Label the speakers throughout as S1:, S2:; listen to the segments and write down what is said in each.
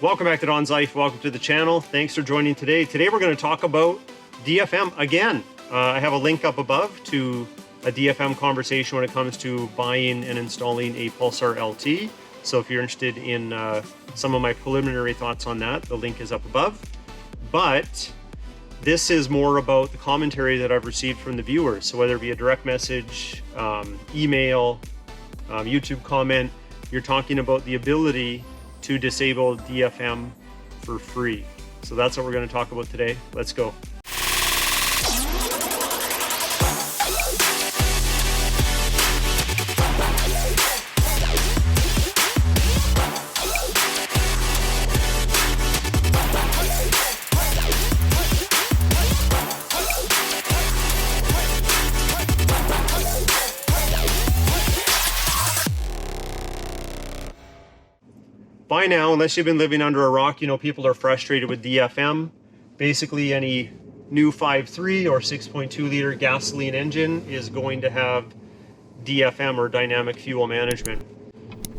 S1: Welcome back to Don's Life. Welcome to the channel. Thanks for joining today. Today we're going to talk about DFM again. I have a link up above to a DFM conversation when it comes to buying and installing a Pulsar LT. So if you're interested in some of my preliminary thoughts on that, the link is up above. But this is more about the commentary that I've received from the viewers. So whether it be a direct message, email, YouTube comment, you're talking about the ability to disable DFM for free. So that's what we're going to talk about today. Let's go. By now, unless you've been living under a rock, you know people are frustrated with DFM. Basically, any new 5.3 or 6.2 liter gasoline engine is going to have DFM, or dynamic fuel management.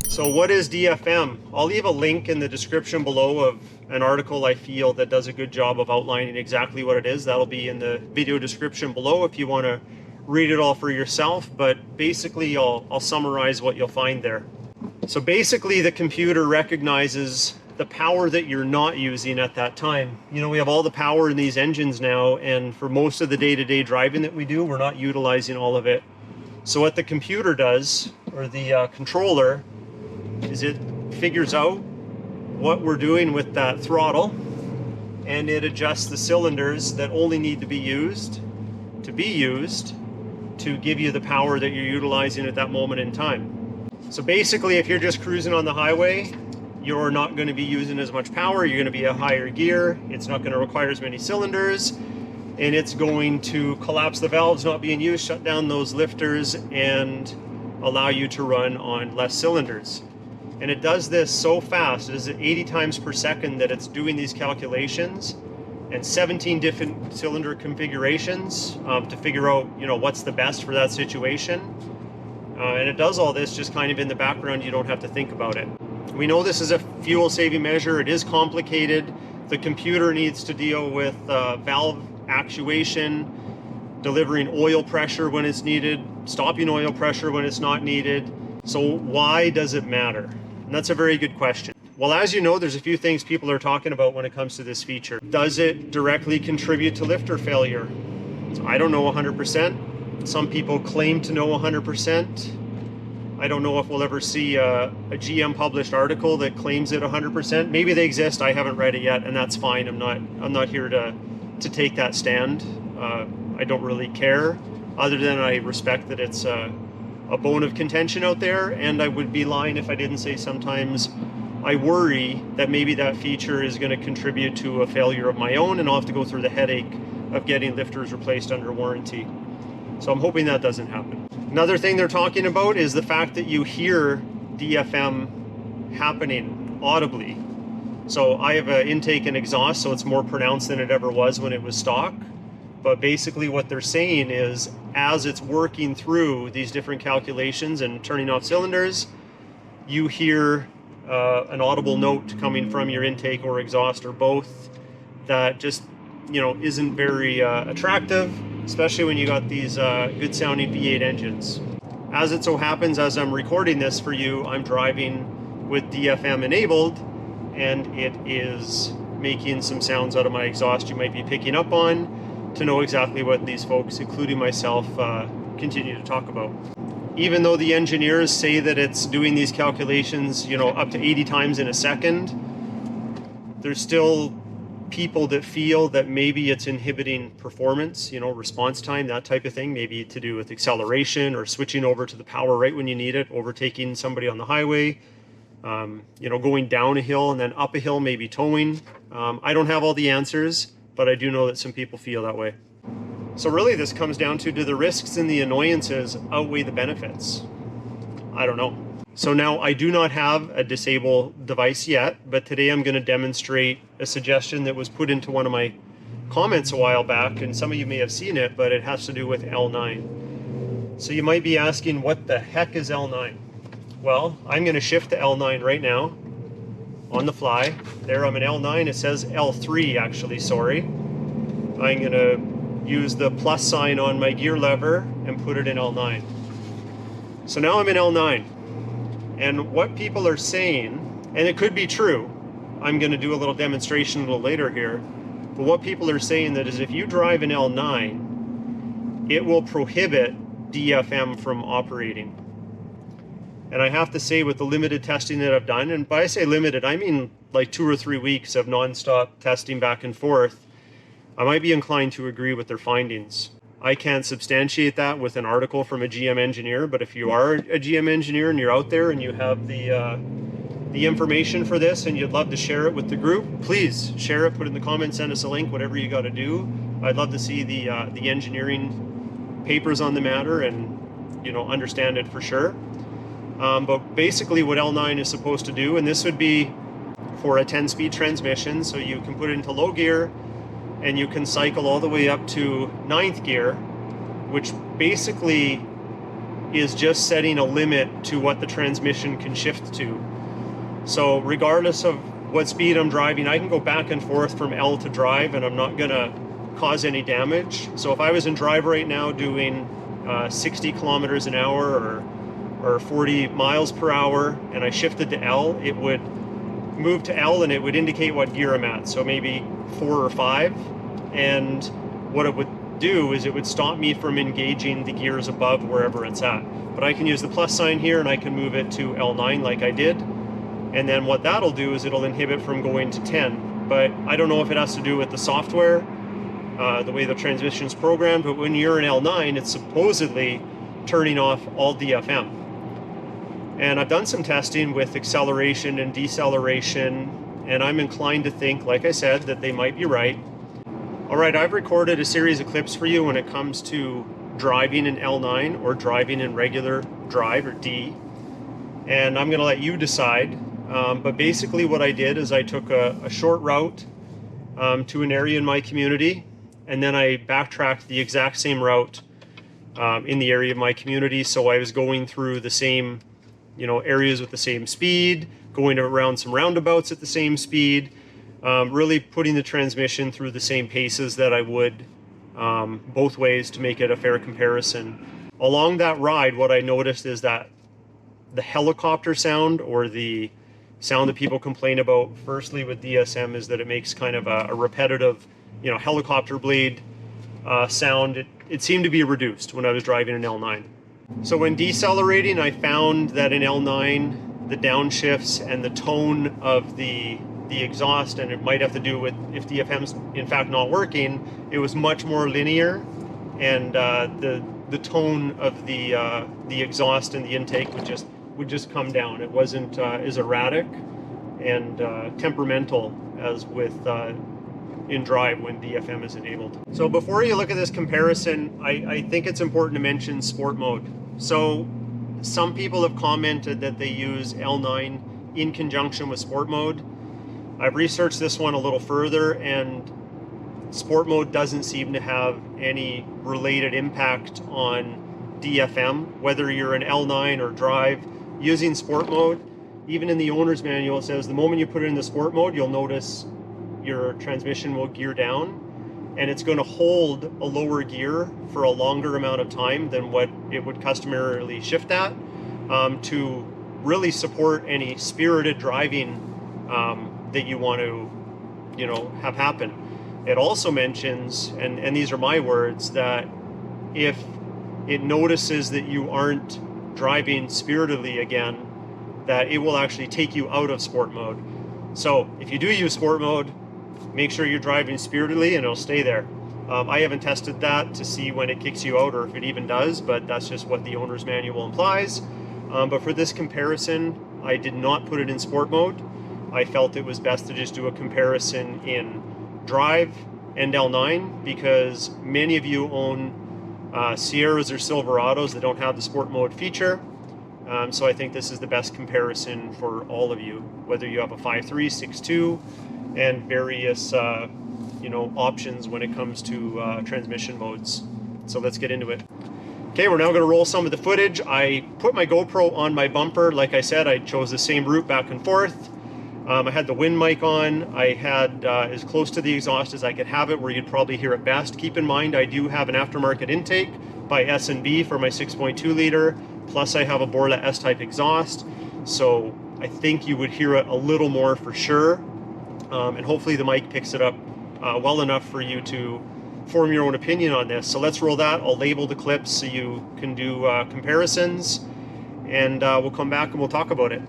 S1: So what is DFM? I'll leave a link in the description below of an article I feel that does a good job of outlining exactly what it is. That'll be in the video description below if you want to read it all for yourself. But basically, I'll summarize what you'll find there. So basically, the computer recognizes the power that you're not using at that time. You know, we have all the power in these engines now, and for most of the day-to-day driving that we do, we're not utilizing all of it. So what the computer does, or the controller, is it figures out what we're doing with that throttle, and it adjusts the cylinders that only need to be used to give you the power that you're utilizing at that moment in time. So basically, if you're just cruising on the highway, you're not going to be using as much power. You're going to be a higher gear. It's not going to require as many cylinders, and it's going to collapse the valves not being used, shut down those lifters, and allow you to run on less cylinders. And it does this so fast. It is at 80 times per second that it's doing these calculations, and 17 different cylinder configurations to figure out, you know, what's the best for that situation. And it does all this just kind of in the background. You don't have to think about it. We know this is a fuel saving measure. It is complicated. The computer needs to deal with valve actuation, delivering oil pressure when it's needed, stopping oil pressure when it's not needed. So why does it matter? And that's a very good question. Well, as you know, there's a few things people are talking about when it comes to this feature. Does it directly contribute to lifter failure? So I don't know 100%. Some people claim to know 100%. I don't know if we'll ever see a GM published article that claims it 100%. Maybe they exist. I haven't read it yet, and that's fine. I'm not here to take that stand. I don't really care, other than I respect that it's a bone of contention out there, and I would be lying if I didn't say sometimes I worry that maybe that feature is going to contribute to a failure of my own, and I'll have to go through the headache of getting lifters replaced under warranty. So I'm hoping that doesn't happen. Another thing they're talking about is the fact that you hear DFM happening audibly. So I have an intake and exhaust, so it's more pronounced than it ever was when it was stock. But basically what they're saying is, as it's working through these different calculations and turning off cylinders, you hear an audible note coming from your intake or exhaust, or both, that just, you know, isn't very attractive, especially when you got these good sounding V8 engines. As it so happens, as I'm recording this for you, I'm driving with DFM enabled, and it is making some sounds out of my exhaust you might be picking up on, to know exactly what these folks, including myself, continue to talk about. Even though the engineers say that it's doing these calculations, you know, up to 80 times in a second, there's still people that feel that maybe it's inhibiting performance, you know, response time, that type of thing, maybe to do with acceleration or switching over to the power right when you need it, overtaking somebody on the highway, you know, going down a hill and then up a hill, maybe towing. I don't have all the answers, but I do know that some people feel that way. So really this comes down to, do the risks and the annoyances outweigh the benefits? I don't know. So now I do not have a disable device yet, but today I'm going to demonstrate a suggestion that was put into one of my comments a while back, and some of you may have seen it, but it has to do with L9. So you might be asking, what the heck is L9? Well, I'm going to shift to L9 right now, on the fly. There I'm in L9, it says L3 actually, sorry. I'm gonna use the plus sign on my gear lever and put it in L9. So now I'm in L9. And what people are saying, and it could be true, I'm gonna do a little demonstration a little later here, but what people are saying that is if you drive in L9, it will prohibit DFM from operating. And I have to say, with the limited testing that I've done, and by I say limited, I mean like 2 or 3 weeks of nonstop testing back and forth, I might be inclined to agree with their findings. I can't substantiate that with an article from a GM engineer, but if you are a GM engineer and you're out there and you have the information for this and you'd love to share it with the group, please share it, put it in the comments, send us a link, whatever you got to do. I'd love to see the engineering papers on the matter and, you know, understand it for sure. But basically what L9 is supposed to do, and this would be for a 10-speed transmission, so you can put it into low gear and you can cycle all the way up to 9th gear, which basically is just setting a limit to what the transmission can shift to. So regardless of what speed I'm driving, I can go back and forth from L to drive and I'm not gonna cause any damage. So if I was in drive right now doing 60 kilometers an hour or 40 miles per hour and I shifted to L, it would move to L and it would indicate what gear I'm at. So maybe 4 or 5. And what it would do is it would stop me from engaging the gears above wherever it's at. But I can use the plus sign here and I can move it to L9 like I did. And then what that'll do is it'll inhibit from going to 10. But I don't know if it has to do with the software, the way the transmission's programmed, but when you're in L9, it's supposedly turning off all DFM. And I've done some testing with acceleration and deceleration, and I'm inclined to think, like I said, that they might be right. All right, I've recorded a series of clips for you when it comes to driving in L9 or driving in regular drive or D, and I'm gonna let you decide. But basically what I did is I took a short route to an area in my community, and then I backtracked the exact same route in the area of my community. So I was going through the same, you know, areas with the same speed, going around some roundabouts at the same speed, really putting the transmission through the same paces that I would both ways to make it a fair comparison. Along that ride, what I noticed is that the helicopter sound, or the sound that people complain about firstly with DSM, is that it makes kind of a repetitive, you know, helicopter blade sound. It seemed to be reduced when I was driving in L9. So when decelerating, I found that in L9, the downshifts and the tone of the exhaust, and it might have to do with if DFM's in fact not working, it was much more linear, and the tone of the exhaust and the intake would just come down. It wasn't as erratic and temperamental as with in drive when DFM is enabled. So before you look at this comparison, I think it's important to mention sport mode. So some people have commented that they use L9 in conjunction with sport mode. I've researched this one a little further, and sport mode doesn't seem to have any related impact on DFM, whether you're in L9 or drive. Using sport mode, even in the owner's manual, it says the moment you put it in the sport mode, you'll notice your transmission will gear down, and it's going to hold a lower gear for a longer amount of time than what it would customarily shift at, to really support any spirited driving that you want to, you know, have happen. It also mentions, and these are my words, that if it notices that you aren't driving spiritedly again, that it will actually take you out of sport mode. So if you do use sport mode, make sure you're driving spiritedly and it'll stay there. I haven't tested that to see when it kicks you out or if it even does, but that's just what the owner's manual implies. But for this comparison, I did not put it in sport mode. I felt it was best to just do a comparison in drive and L9, because many of you own Sierras or Silverados that don't have the sport mode feature. So I think this is the best comparison for all of you, whether you have a 5.3, 6.2, and various you know, options when it comes to transmission modes. So let's get into it. Okay, we're now going to roll some of the footage. I put my GoPro on my bumper. Like I said, I chose the same route back and forth. I had the wind mic on. I had as close to the exhaust as I could have it, where you'd probably hear it best. Keep in mind, I do have an aftermarket intake by S&B for my 6.2 liter, plus I have a Borla S-type exhaust, so I think you would hear it a little more for sure, and hopefully the mic picks it up well enough for you to form your own opinion on this. So let's roll that. I'll label the clips so you can do comparisons, and we'll come back and we'll talk about it.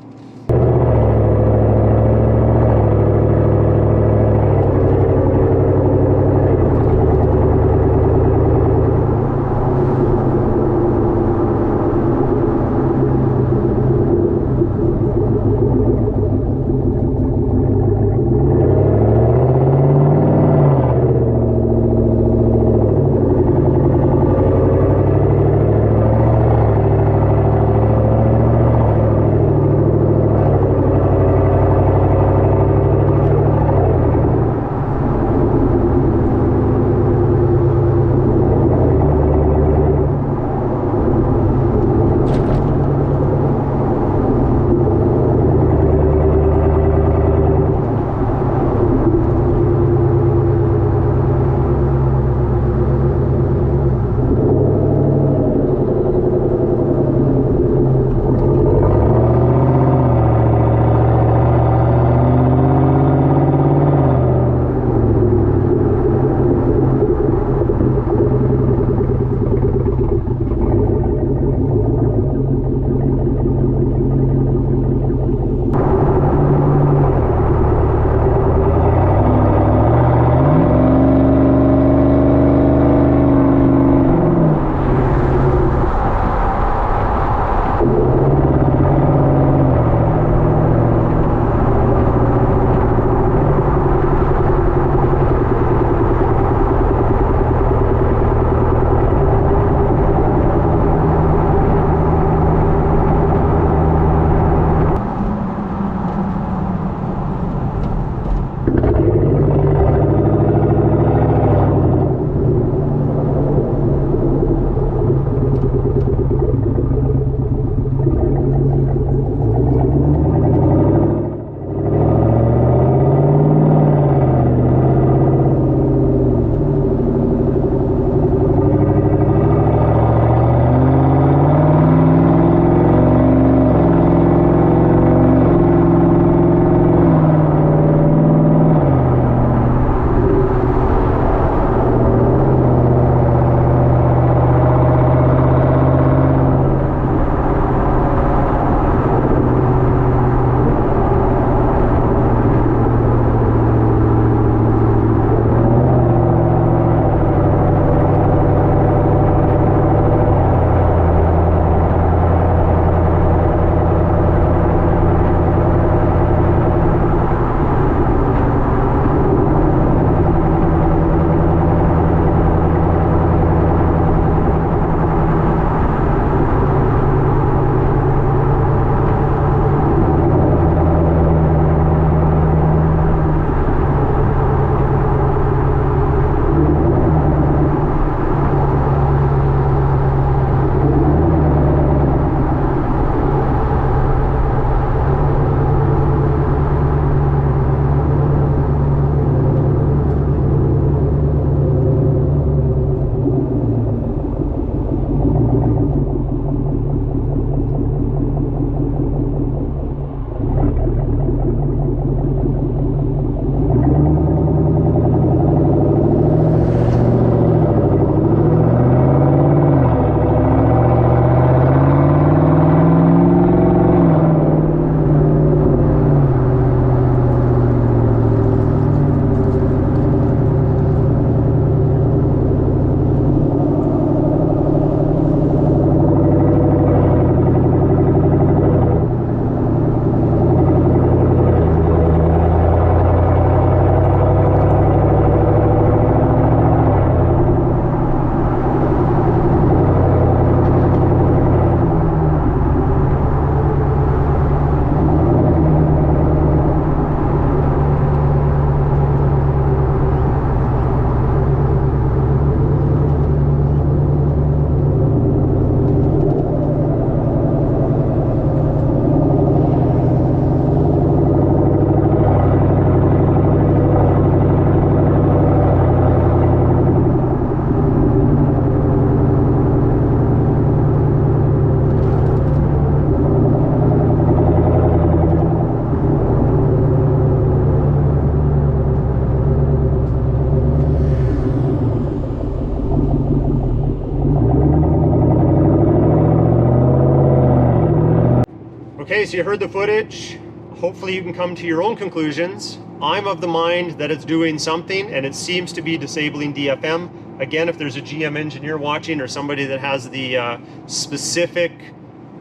S1: Okay, so you heard the footage. Hopefully you can come to your own conclusions. I'm of the mind that it's doing something, and it seems to be disabling DFM. Again, if there's a GM engineer watching or somebody that has the specific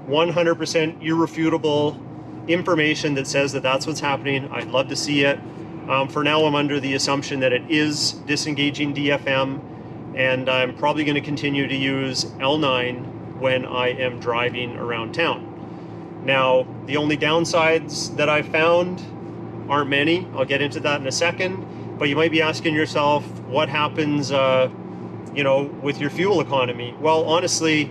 S1: 100% irrefutable information that says that that's what's happening, I'd love to see it. For now, I'm under the assumption that it is disengaging DFM, and I'm probably going to continue to use L9 when I am driving around town. Now, the only downsides that I've found aren't many. I'll get into that in a second, but you might be asking yourself, what happens, with your fuel economy? Well, honestly,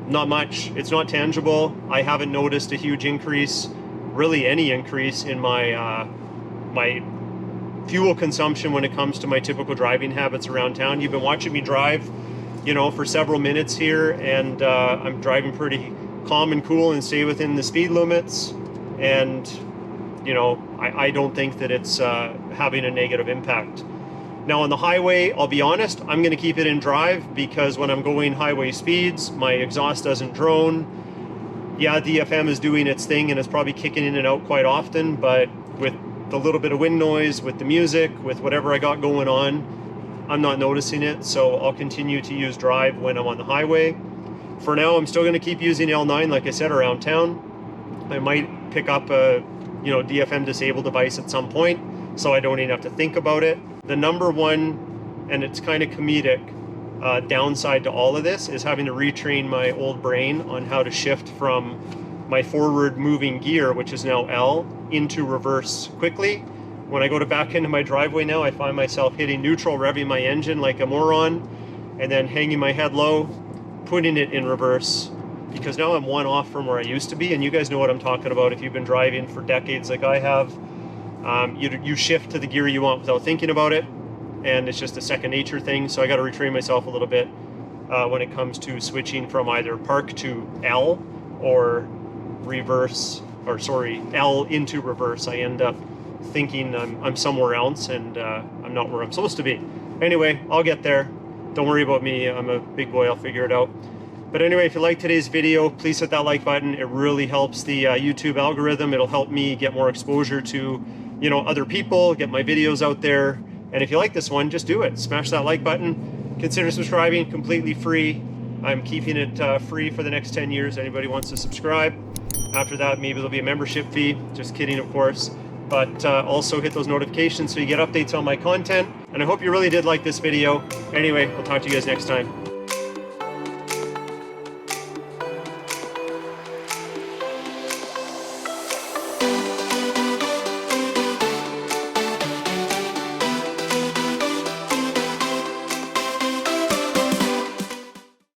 S1: not much. It's not tangible. I haven't noticed a huge increase, really any increase in my my fuel consumption when it comes to my typical driving habits around town. You've been watching me drive, for several minutes here, and I'm driving pretty calm and cool and stay within the speed limits, and I don't think that it's having a negative impact. Now on the highway, I'll be honest, I'm going to keep it in drive, because when I'm going highway speeds, my exhaust doesn't drone. Yeah, DFM is doing its thing and it's probably kicking in and out quite often, but with the little bit of wind noise, with the music, with whatever I got going on, I'm not noticing it. So I'll continue to use drive when I'm on the highway. For now, I'm still going to keep using L9, like I said, around town. I might pick up a DFM disabled device at some point, so I don't even have to think about it. The number one, and it's kind of comedic, downside to all of this is having to retrain my old brain on how to shift from my forward moving gear, which is now L, into reverse quickly. When I go back into my driveway now, I find myself hitting neutral, revving my engine like a moron, and then hanging my head low, putting it in reverse, because now I'm one off from where I used to be. And you guys know what I'm talking about if you've been driving for decades like I have. You shift to the gear you want without thinking about it, and it's just a second nature thing. So I got to retrain myself a little bit when it comes to switching from either park to L or L into reverse. I end up thinking I'm somewhere else, and I'm not where I'm supposed to be. Anyway, I'll get there. Don't worry about me. I'm a big boy. I'll figure it out. But anyway, if you like today's video, please hit that like button. It really helps the YouTube algorithm. It'll help me get more exposure to, other people, get my videos out there. And if you like this one, just do it. Smash that like button. Consider subscribing, completely free. I'm keeping it free for the next 10 years. Anybody wants to subscribe. After that, maybe there'll be a membership fee. Just kidding, of course. But also hit those notifications so you get updates on my content. And I hope you really did like this video. Anyway, I'll talk to you guys next time.